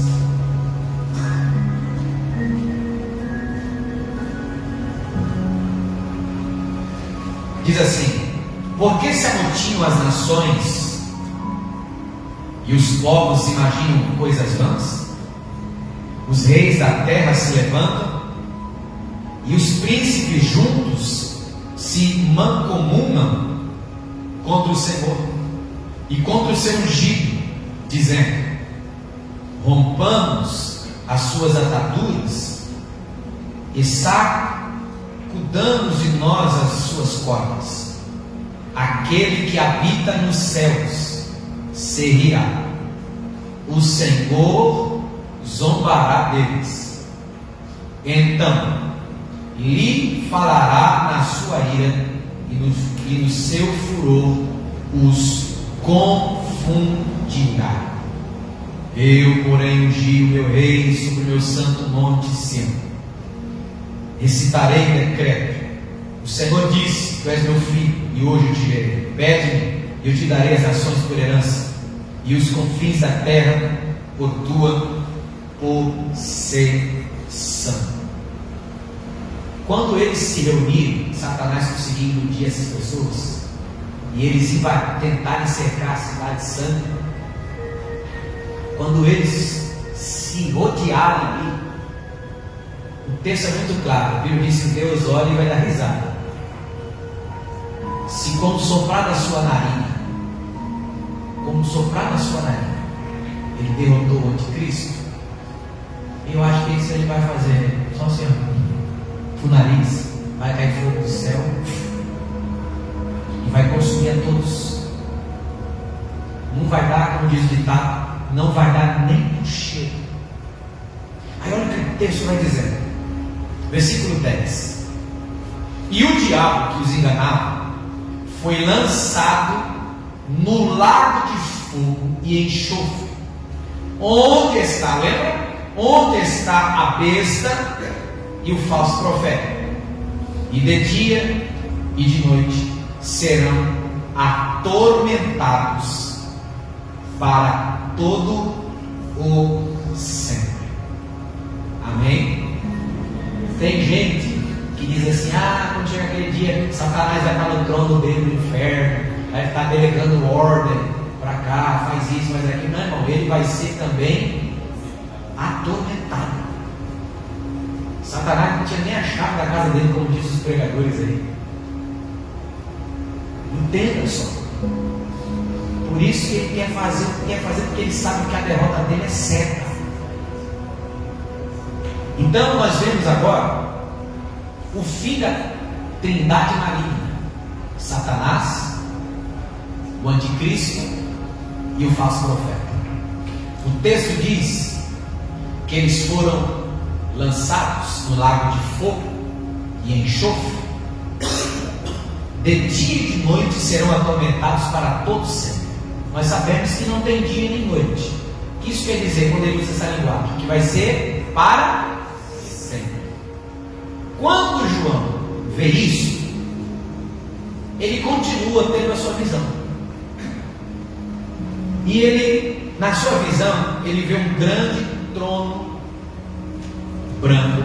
Diz assim: porque se amotinham as nações e os povos se imaginam coisas vãs? Os reis da terra se levantam e os príncipes juntos se mancomunam contra o Senhor e contra o seu ungido, dizendo: rompamos as suas ataduras e sacudamos de nós as suas cordas. Aquele que habita nos céus se rirá, o Senhor zombará deles. Então lhe falará na sua ira e no seu furor os confundirá. Eu, porém, ungi o meu rei sobre o meu santo monte Sião. Recitarei decreto. O Senhor disse: tu és meu filho, e hoje eu te gerei. Pede-me, e eu te darei as nações por herança, e os confins da terra por tua possessão. Quando eles se reuniram, Satanás conseguiu iludir essas pessoas, e eles iam tentar cercar a cidade santa. Quando eles se rodearem ali, o texto é muito claro. A Bíblia diz que Deus olha e vai dar risada. Se como soprar da sua narina, ele derrotou o anticristo, eu acho que isso ele vai fazer só assim, o nariz, vai cair fogo do céu e vai consumir a todos. Não vai dar, como diz o ditado, não vai dar nem um cheiro. Aí olha o que o texto vai dizer, versículo 10: e o diabo que os enganava foi lançado no lago de fogo e enxofre, onde está, lembra? Onde está a besta e o falso profeta, e de dia e de noite serão atormentados para todo o sempre. Amém? Tem gente que diz assim: quando chega aquele dia, Satanás vai estar no trono dele no inferno, vai estar delegando ordem para cá, faz isso, faz aquilo. Não, irmão, ele vai ser também atormentado. Satanás não tinha nem a chave da casa dele, como dizem os pregadores aí. Entenda só. Por isso que ele quer fazer o que quer fazer, porque ele sabe que a derrota dele é certa. Então nós vemos agora o fim da trindade maligna: Satanás, o anticristo e o falso profeta. O texto diz que eles foram lançados no lago de fogo e enxofre. De dia e de noite serão atormentados para todos sempre. Nós sabemos que não tem dia nem noite. O que isso quer dizer quando ele usa essa linguagem? Que vai ser para sempre. Quando João vê isso, ele continua tendo a sua visão. E ele, na sua visão, ele vê um grande trono branco.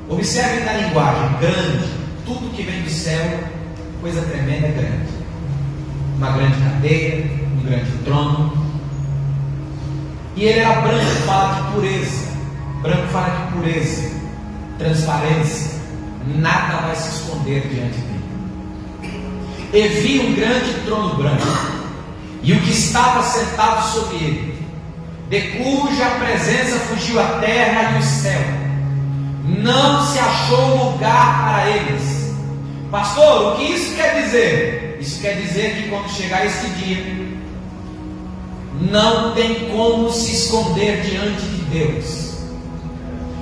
Observe na linguagem: grande, tudo que vem do céu, coisa tremenda e grande. Uma grande cadeira, um grande trono. E ele era branco, fala de pureza. Branco fala de pureza, transparência. Nada vai se esconder diante dele. E vi um grande trono branco, e o que estava sentado sobre ele, de cuja presença fugiu a terra e o céu. Não se achou lugar para eles. Pastor, o que isso quer dizer? Isso quer dizer que quando chegar esse dia, não tem como se esconder diante de Deus.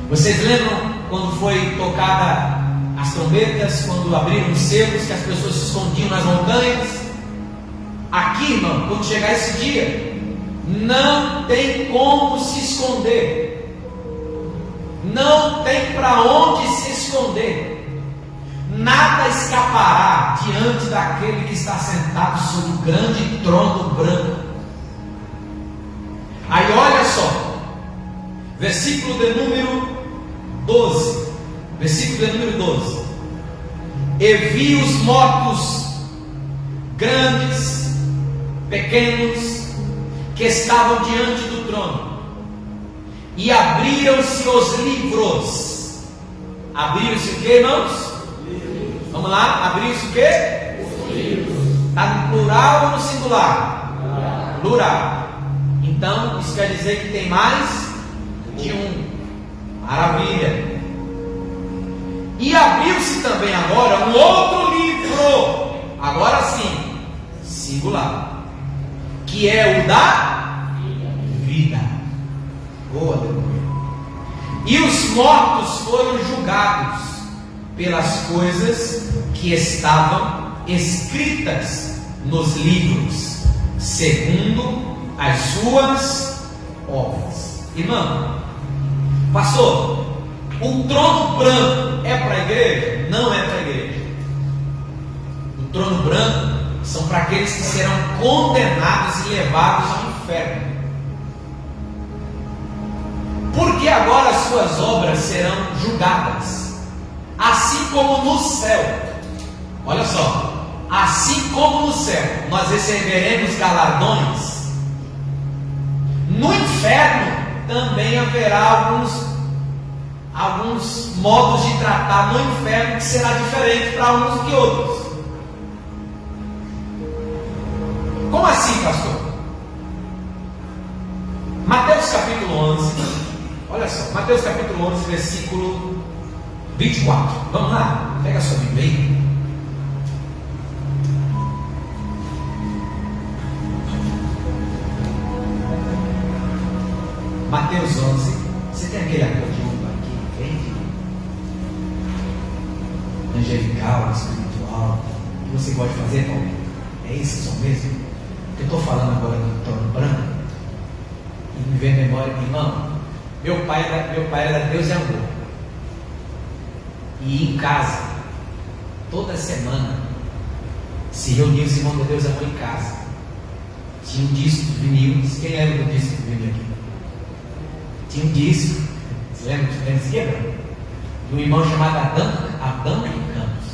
Vocês lembram quando foi tocada as trombetas, quando abriram os selos, que as pessoas se escondiam nas montanhas? Aqui, irmão, quando chegar esse dia, não tem como se esconder. Não tem para onde se esconder. Nada escapará diante daquele que está sentado sobre o grande trono branco. Aí olha só, versículo de número 12. Versículo de número 12. E vi os mortos, grandes, pequenos, que estavam diante do trono, e abriram-se os livros. Abriram-se o que, irmãos? Vamos lá, abriram-se o que? Os livros. Está no plural ou no singular? Plural. Então, isso quer dizer que tem mais de um. Maravilha. E abriu-se também agora um outro livro, agora sim, singular, que é o da vida. Oh, aleluia. E os mortos foram julgados pelas coisas que estavam escritas nos livros, segundo as suas obras. Irmão, pastor, o trono branco é para a igreja? Não é para a igreja. O trono branco são para aqueles que serão condenados e levados ao inferno. Porque agora as suas obras serão julgadas, assim como no céu. Olha só, assim como no céu nós receberemos galardões, no inferno também haverá alguns modos de tratar no inferno que será diferente para uns do que outros. Como assim, pastor? Mateus capítulo 11, olha só, Mateus capítulo 11, versículo 24. Vamos lá, pega a sua Bíblia aí. Mateus 11, você tem aquele acordinho aqui, entende? Angelical, espiritual, que você pode fazer, Paulo? É esse som mesmo? Eu estou falando agora do trono branco, e me vem a memória, irmão, meu pai era Deus e amor, e em casa, toda semana, se reunia os irmãos de Deus e amor em casa, tinha um disco de vinil. Quem lembra do disco de vinil aqui? Tinha um disco, você lembra desse quebra? De um irmão chamado Adão Campos.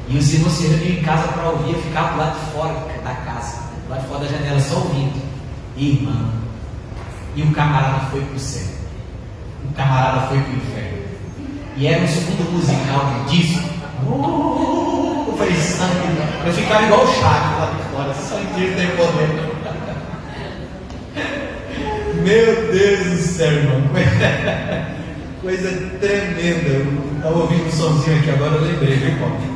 E os irmãos se reuniam em casa para ouvir, eu ficava do lado de fora da casa, do lado de fora da janela, só ouvindo. Irmão, e o camarada foi para o céu, o camarada foi para o inferno. E era um segundo musical do disco. Eu falei, sangue, eu ficava igual o Chaco lá de fora, só em Deus tem poder. Meu Deus do céu, irmão, coisa tremenda. Eu estava ouvindo um somzinho aqui agora, eu lembrei, viu, Paulo?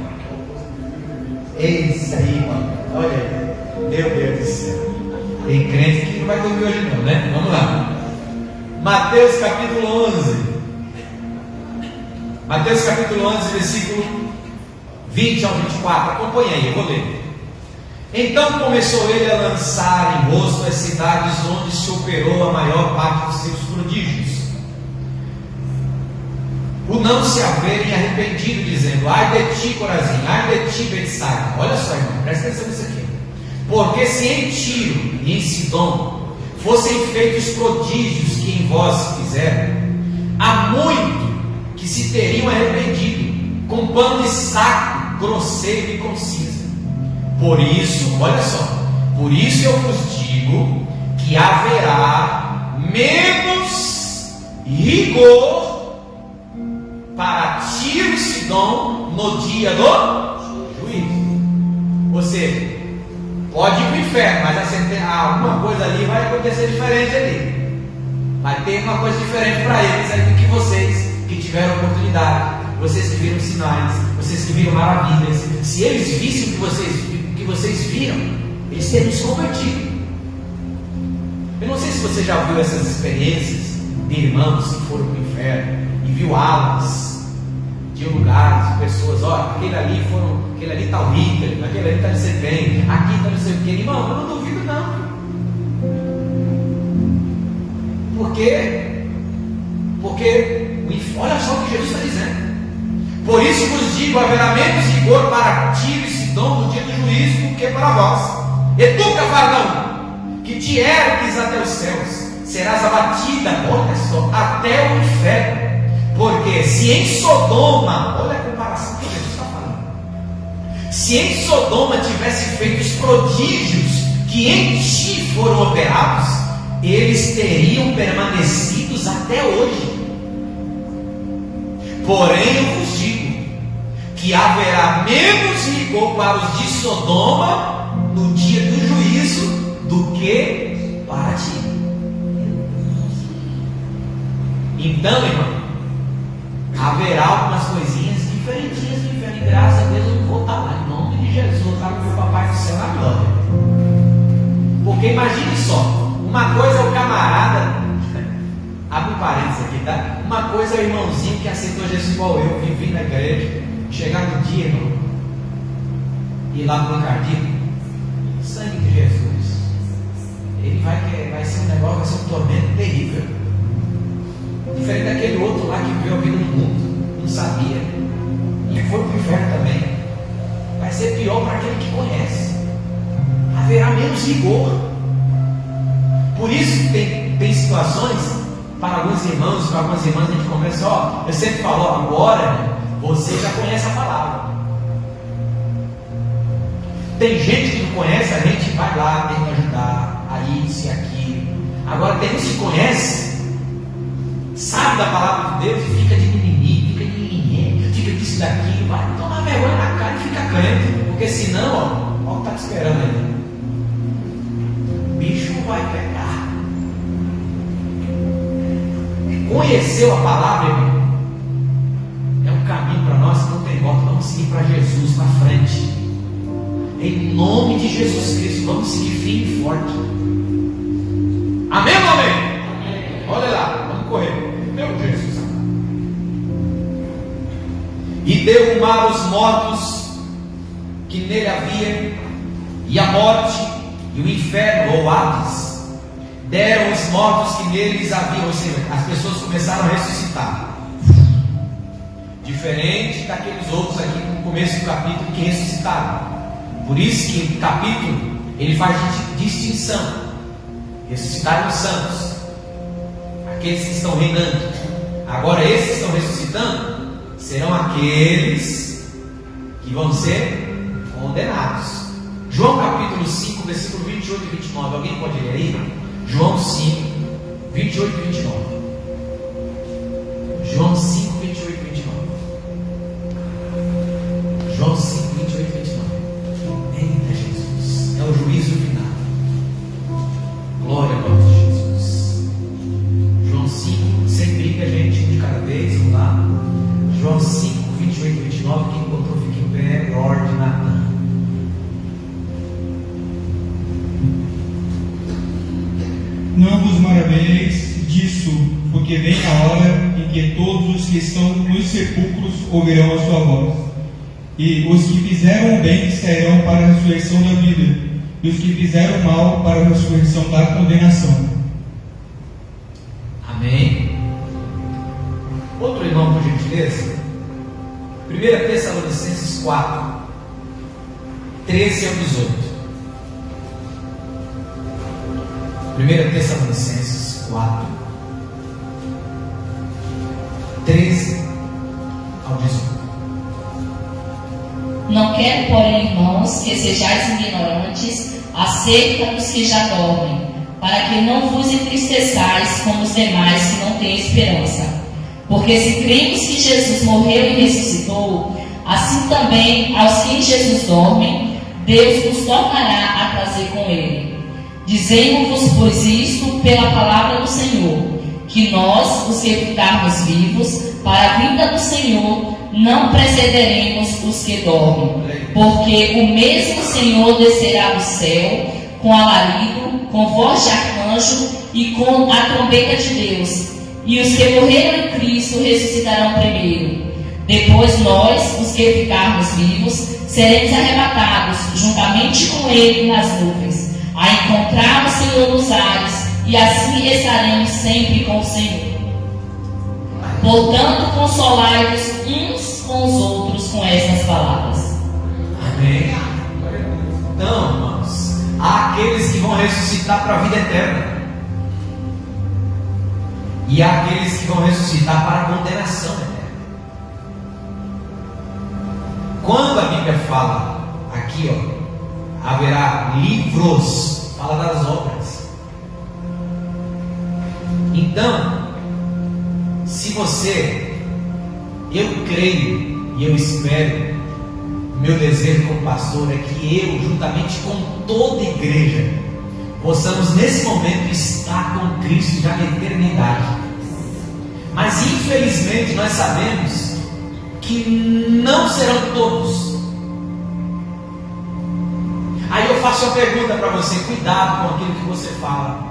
É isso aí, irmão, olha aí, meu Deus do céu. Tem crente que não vai dormir hoje não, né? Vamos lá, Mateus capítulo 11. Mateus capítulo 11, versículo 20 ao 24, acompanha aí, eu vou ler. Então começou ele a lançar em rosto as cidades onde se operou a maior parte dos seus prodígios, o não se haverem arrependido, dizendo: ai de ti, Corazim, ai de ti, Betsaida. Olha só, irmão, presta atenção nisso aqui. Porque se em Tiro e em Sidom fossem feitos prodígios que em vós fizeram, há muito que se teriam arrependido com pano de saco, grosseiro e conciso. Por isso, olha só, por isso eu vos digo que haverá menos rigor para Tiro e Sidom no dia do juízo. Ou seja, pode ir para o inferno, mas alguma coisa ali vai acontecer diferente ali. Vai ter uma coisa diferente para eles aí do que vocês que tiveram oportunidade, vocês que viram sinais, vocês que viram maravilhas. Se eles vissem o que vocês viram, eles teriam se convertido. Eu não sei se você já viu essas experiências de irmãos que foram para o inferno e viu almas de lugares, de pessoas, aquele ali está horrível, aquele ali está de ser bem, aqui está não sei o quê. Irmão, eu não duvido não. Por quê? Porque olha só o que Jesus está dizendo. Por isso vos digo, haverá menos rigor para Tiro e Sidom no dia do juízo do que para vós. E tu, Cafarnaum, que te ergues até os céus, serás abatida, olha só, até o inferno. Porque se em Sodoma, olha a comparação que Jesus está falando, se em Sodoma tivesse feito os prodígios que em ti foram operados, eles teriam permanecidos até hoje. Porém eu vos digo que haverá menos rigor para os de Sodoma no dia do juízo do que para ti. Então, irmão, haverá algumas coisinhas diferentinhas do inferno. E graças a Deus eu não vou estar lá, em nome de Jesus, eu estou com o meu papai do céu na glória. Porque imagine só, uma coisa é o camarada, abre um parênteses aqui, tá? Uma coisa é o irmãozinho que aceitou Jesus igual eu, vivi na igreja, chegar no dia, irmão, e ir lá no encardinho, sangue de Jesus, ele vai ser um negócio, vai ser um tormento terrível. Diferente daquele outro lá que viu a vida no mundo, não sabia, e foi para o inferno também. Vai ser pior para aquele que conhece. Haverá menos rigor. Por isso tem situações, para alguns irmãos, para algumas irmãs, a gente conversa, eu sempre falo, agora você já conhece a palavra. Tem gente que não conhece, a gente vai lá, tem que ajudar, a isso e aquilo. Agora tem uns que conhece, sabe da palavra de Deus e fica de mimimi, fica de ninguém, fica disso daquilo, vai tomar vergonha na cara e fica crente, porque senão, ó o que está te esperando aí. O bicho vai pegar. Conheceu a palavra, irmão? É um caminho para nós que não tem volta. Vamos seguir para Jesus na frente. Em nome de Jesus Cristo, vamos seguir firme e forte. Amém ou amém? Amém? Olha lá, vamos correr. Meu Jesus. E deu o mar aos mortos que nele havia, e a morte e o inferno ou Hades deram os mortos que neles haviam. Ou seja, as pessoas começaram a ressuscitar. Diferente daqueles outros aqui no começo do capítulo que ressuscitaram. Por isso que o capítulo ele faz distinção. Ressuscitaram os santos, aqueles que estão reinando. Agora esses que estão ressuscitando serão aqueles que vão ser condenados. João capítulo 5, versículo 28 e 29. Alguém pode ler aí? João 5, 28 e 29. João 5, 28 e 29. João 5, 28 e 29. Eita Jesus, é o juízo final. Glória a Deus, Jesus. João 5, sem briga, gente, um de cada vez, vamos lá. João 5, 28 e 29. Quem encontrou, fique em pé. Lorde Natan. Não vos maravilheis disso, porque vem a hora em que todos os que estão nos sepulcros ouvirão a sua voz. E os que fizeram o bem sairão para a ressurreição da vida, e os que fizeram o mal para a ressurreição da condenação. Amém. Outro irmão, por gentileza. 1 Tessalonicenses 4, 13 ao 18. 1 Tessalonicenses 4, 13 ao 18. Não quero, porém, irmãos, que sejais ignorantes acerca dos que já dormem, para que não vos entristeçais como os demais que não têm esperança. Porque se cremos que Jesus morreu e ressuscitou, assim também aos que em Jesus dormem, Deus nos tornará a trazer com ele. Dizemos-vos, pois, isto pela palavra do Senhor, que nós, os que ficarmos vivos, para a vinda do Senhor, não precederemos os que dormem. Porque o mesmo Senhor descerá do céu, com alarido, com voz de arcanjo e com a trombeta de Deus. E os que morreram em Cristo ressuscitarão primeiro. Depois nós, os que ficarmos vivos, seremos arrebatados juntamente com Ele nas nuvens, a encontrar o Senhor nos ares, e assim estaremos sempre com o Senhor. Portanto, consolai-vos uns com os outros com estas palavras. Amém. Então, irmãos, há aqueles que vão ressuscitar para a vida eterna. E há aqueles que vão ressuscitar para a condenação eterna. Quando a Bíblia fala aqui, ó, haverá livros, fala das obras. Então, se você, eu creio e eu espero, meu desejo como pastor é que eu, juntamente com toda a igreja, possamos nesse momento estar com Cristo já na eternidade. Mas infelizmente nós sabemos que não serão todos. Aí eu faço a pergunta para você: cuidado com aquilo que você fala,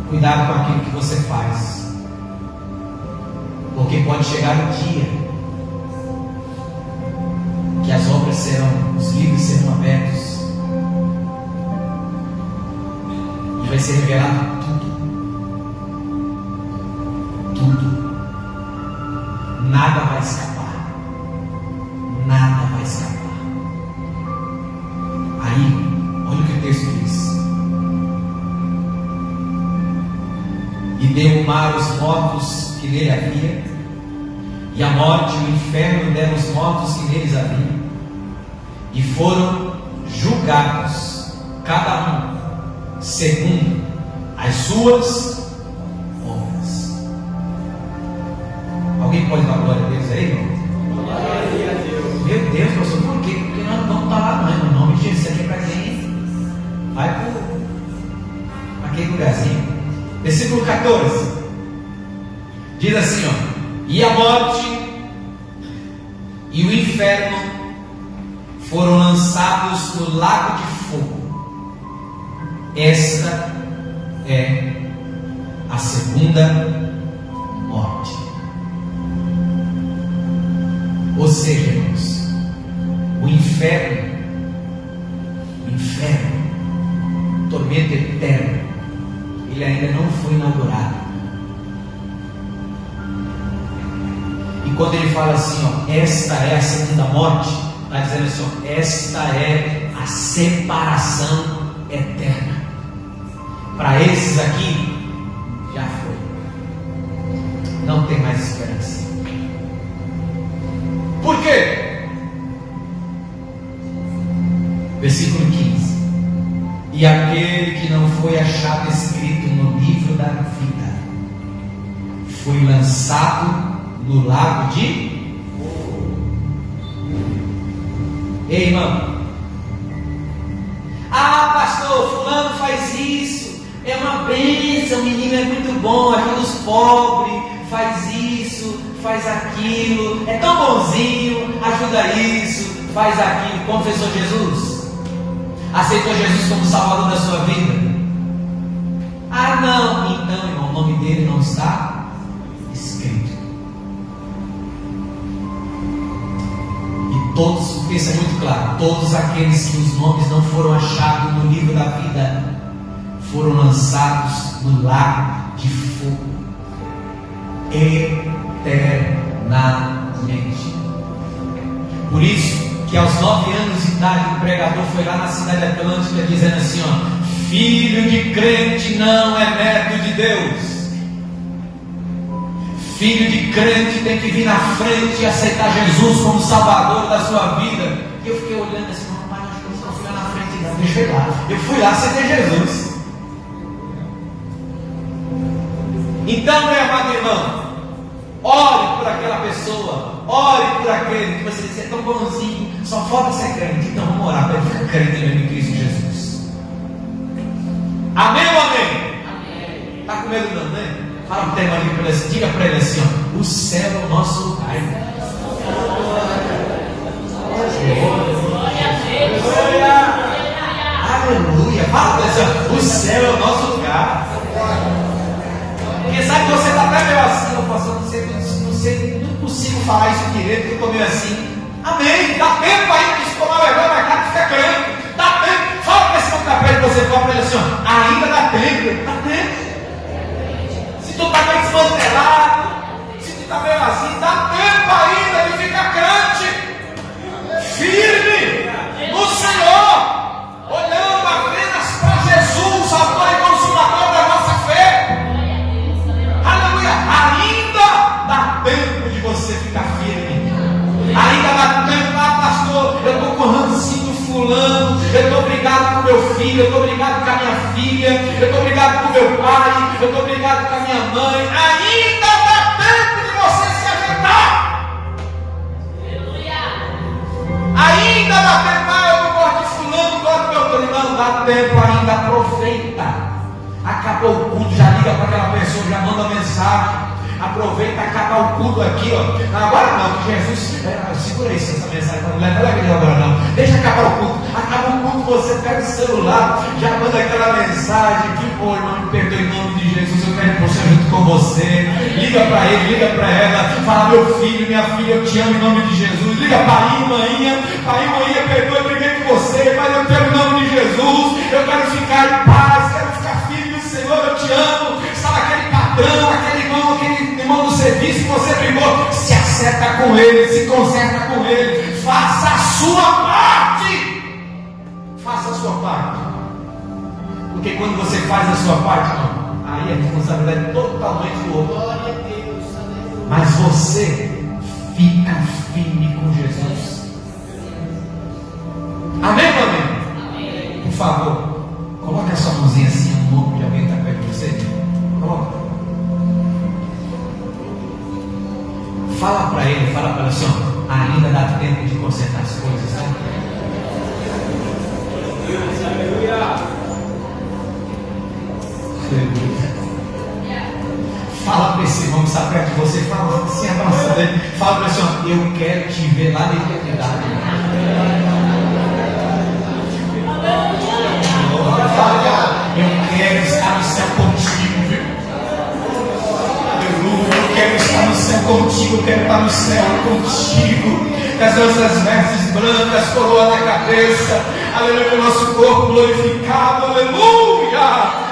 cuidado com aquilo que você faz, porque pode chegar o dia que as obras serão, os livros serão abertos e vai ser revelado tudo. Nada vai escapar. Nada vai escapar. Aí, olha o que o texto diz: e deu o mar os mortos que nele havia, e a morte e o inferno deram os mortos que neles havia, e foram julgados, cada um segundo as suas obras. Alguém pode dar glória a Deus aí, irmão? Glória a Deus. Meu Deus, pastor, por quê? Porque nós não vamos estar lá, não, no nome de Jesus. Isso aqui é para quem vai para aquele lugarzinho. Versículo 14 diz assim, ó: e a morte e o inferno foram lançados no lago de fogo. Esta é a segunda morte. Ou seja, irmãos, o inferno, tormento eterno, ele ainda não foi inaugurado. E quando ele fala assim, ó, esta é a segunda morte, está dizendo assim, ó, esta é a separação eterna. Para esses aqui, já foi. Não tem mais esperança. Por quê? Versículo 15: e aquele que não foi achado escrito no livro da vida foi lançado no lago de fogo. Ei, irmão, pastor, fulano faz isso, é uma bênção, o menino é muito bom, ajuda os pobres, faz isso, faz aquilo, é tão bonzinho, ajuda isso, faz aquilo. Confessou Jesus? Aceitou Jesus como Salvador da sua vida? Não, então, irmão, o nome dele não está escrito. E todos, pensa muito claro, todos aqueles que os nomes não foram achados no livro da vida foram lançados no lago de fogo eternamente. Por isso que aos 9 anos de idade o pregador foi lá na cidade atlântica dizendo assim, ó: filho de crente não é neto de Deus. Filho de crente tem que vir na frente e aceitar Jesus como Salvador da sua vida. E eu fiquei olhando assim, mas acho que eu nunca fui lá na frente, não. Deixa eu ir lá. Eu fui lá, aceitei Jesus. Então, meu amado irmão, ore por aquela pessoa, ore por aquele que você disse, é tão bonzinho, só falta ser crente. Então vamos orar para ele ficar crente mesmo em Cristo Jesus. Amém ou amém? Amém. Está com medo não, né? Fala para o irmão ali, assim, diga para ele assim, ó, o céu é o nosso lugar. Aleluia. Fala para ele assim, ó, o céu é o nosso lugar. Porque sabe que você está até meio assim, eu posso não consigo falar isso direito, porque eu estou meio assim. Amém. Dá tempo ainda de tomar vergonha na cara e ficar crente. Dá tempo. Fala para esse irmão que está perto de você, fala para ele assim, ó, ainda dá tempo. Dá tempo. Se tu está meio desmantelado, se tu está meio assim, dá tempo ainda de ficar crente. Firme no Senhor. Olhando apenas para Jesus, autor e consumador da nossa fé. Aleluia. Ainda dá tempo de você ficar firme. Ainda dá tempo, pastor, eu estou com rancinho fulano, eu estou brigado com meu filho, eu estou brigado com a minha filha, eu estou brigado com meu pai, eu estou brigado com a minha mãe. Ainda dá tempo de você se ajeitar. Ainda dá tempo, eu não gosto de fulano, não gosto do meu filho. Não dá tempo ainda, aproveita. Acabou o culto, já liga para aquela pessoa, já manda mensagem. Aproveita, acaba o culto aqui, ó. Agora não, que Jesus. Segura isso, essa mensagem. Não leva ele agora não. Deixa acabar o culto. Acaba o culto, você pega o celular, já manda aquela mensagem. Que bom, irmão, me perdoe em nome de Jesus. Eu quero que você junto com você. Liga para ele, liga para ela. Fala, meu filho, minha filha, eu te amo em nome de Jesus. Liga pai, maninha, perdoe, eu briguei com você, mas eu te amo em nome de Jesus. Eu quero ficar em paz, quero ficar firme no Senhor, eu te amo. Sabe aquele patrão, aquele irmão do serviço que você brigou, se acerta com ele, se conserta com ele, faça a sua parte. Faça a sua parte. Porque quando você faz a sua parte, não, aí a responsabilidade é totalmente do outro. Mas você fica firme com Jesus. Amém, meu amigo? Por favor, coloque a sua mãozinha assim no ombro de alguém que está perto de você. Coloca. Fala para ele assim, ó, ainda dá tempo de consertar as coisas, né? Aleluia. Fala para esse irmão que está perto de você, fala assim, abraçando ele, fala para ele assim, ó, eu quero te ver lá na eternidade. Fala, eu quero estar no céu contigo, viu? Eu quero estar no céu contigo, eu quero estar no céu contigo, com as nossas vestes brancas, coroa na cabeça, aleluia, o nosso corpo glorificado, aleluia.